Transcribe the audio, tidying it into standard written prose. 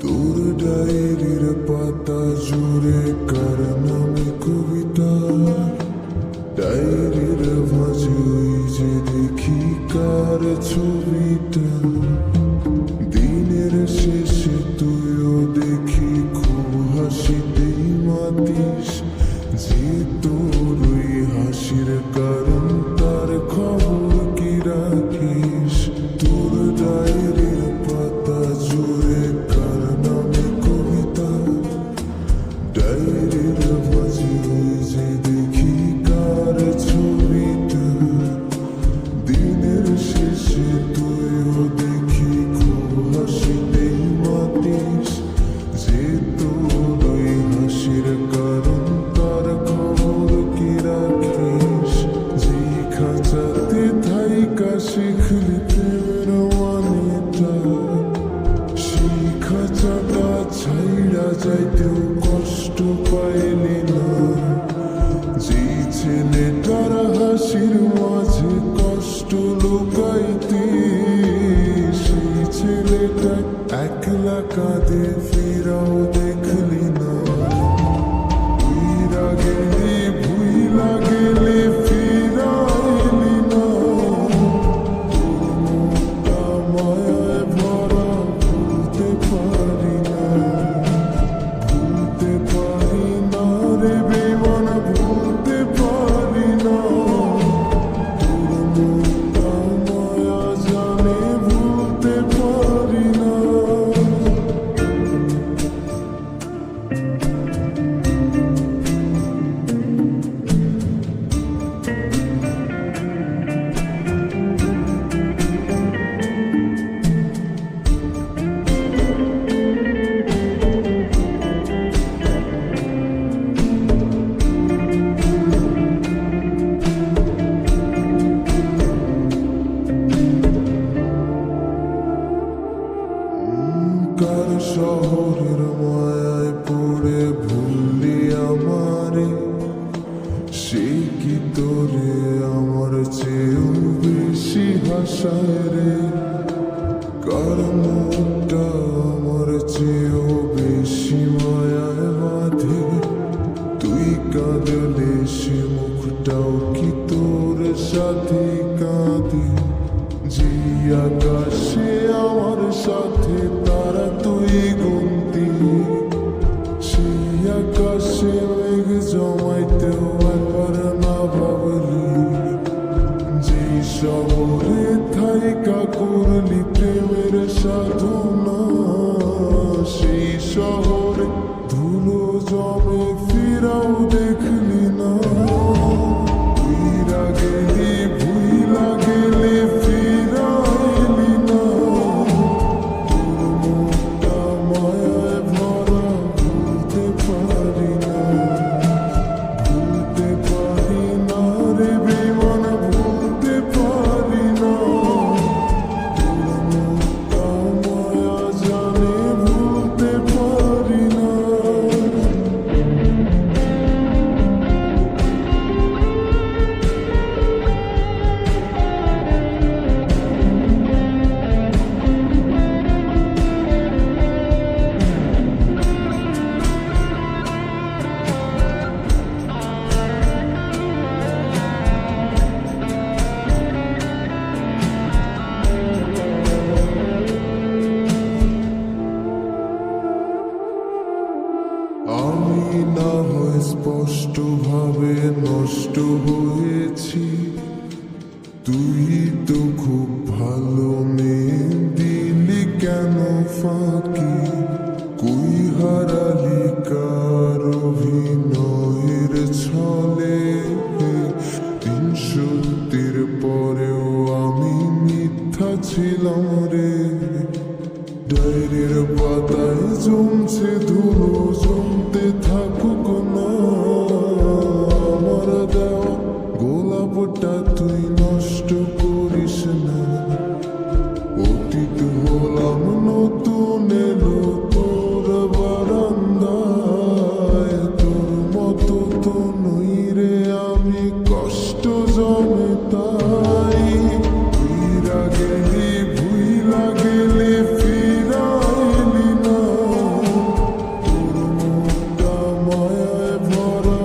তোর ডায়েরির পাতা জুড়ে কার নামে কবিতা, ডায়েরির মাঝে ওই যে দেখি কার ছবিটা। দিনের শেষে তুইও দেখি খুব হাসিতেই মাতিস, যে তোর ওই হাসির কারণ তার খবর কি রাখিস। তোর ডায়েরির পাতা জুড়ে কার নামে কবিতা, ডায়েরির মাঝে ওই যে দেখি কার ছবিটা। দিনের শেষে তুইও দেখি খুব হাসিতেই মাতিস, যে তোর ওই হাসির কারণ তার খবর কি রাখিস। যে খাঁচাতে থাইকা শিখলি প্রেমের মানেটা, সেই খাঁচাটা ছাইড়া যাইতেও কষ্ট পাইলি না। যেই ছেলেটার হাসির মাঝে কষ্ট লুকাইতি, সেই ছেলেটা একলা কাঁদে ফিরাও দেখলি না। উইরা গেলি ভুইলা গেলি ফিরাইলি না, তোর মুখটা মায়ায় ভরা ভুলতে পারি না। ভুলতে পারি না রে বেমান, ভুলতে পারি না। তোর মুখটা মায়া জানে ভুলতে পারি না। কার শহরের মায়ায় পড়ে ভুললি আমারে, সে কি তোরে আমার চেয়েও বেশি হাসায় রে। কার মুখটা আমার চেয়েও বেশি মায়ায় বাঁধে, তুই কাঁদলে সে মুখটাও কি তোর সাথে কাঁদে। যে আকাশে আমার সাথে তারা তুই গুনতি, সেই আকাশে মেঘ জমাইতেও একবার না ভাবলি। যে শহরে থাইকা করলি প্রেমের সাধনা, সেই শহরে ধুলো জমে ফিরাও দেখলি না। উইরা গেলি ভুইলা গেলি ফিরাইলি না, তোর মুখটা মায়ায় ভরা ভুলতে পারি না। ভুলতে পারি না রে বেমান, ভুলতে পারি না। তোর মুখটা মায়া জানে ভুলতে পারি না। আমি না হয় স্পষ্ট ভাবে নষ্ট হয়েছি, তুই তো খুব ভালো মেয়ে, দিলি কেন ফাঁকি। কই হারালি কার অভিনয়ের ছলে, দিন সত্যির পরেও আমি মিথ্যা ছিলাম রে। ডায়েরির পাতায় জমছে ধুলো, জমতে থাকুক না। আমার দেওয়া গোলাপটা তুই নষ্ট করিস না। অতীত হলাম নতুন এলো তোর বারান্দায়, তোর মতো তো নই রে আমি, কষ্ট জমে তাই। উইরা গেলি ভুইলা গেলি ফিরাইলি না, ভরা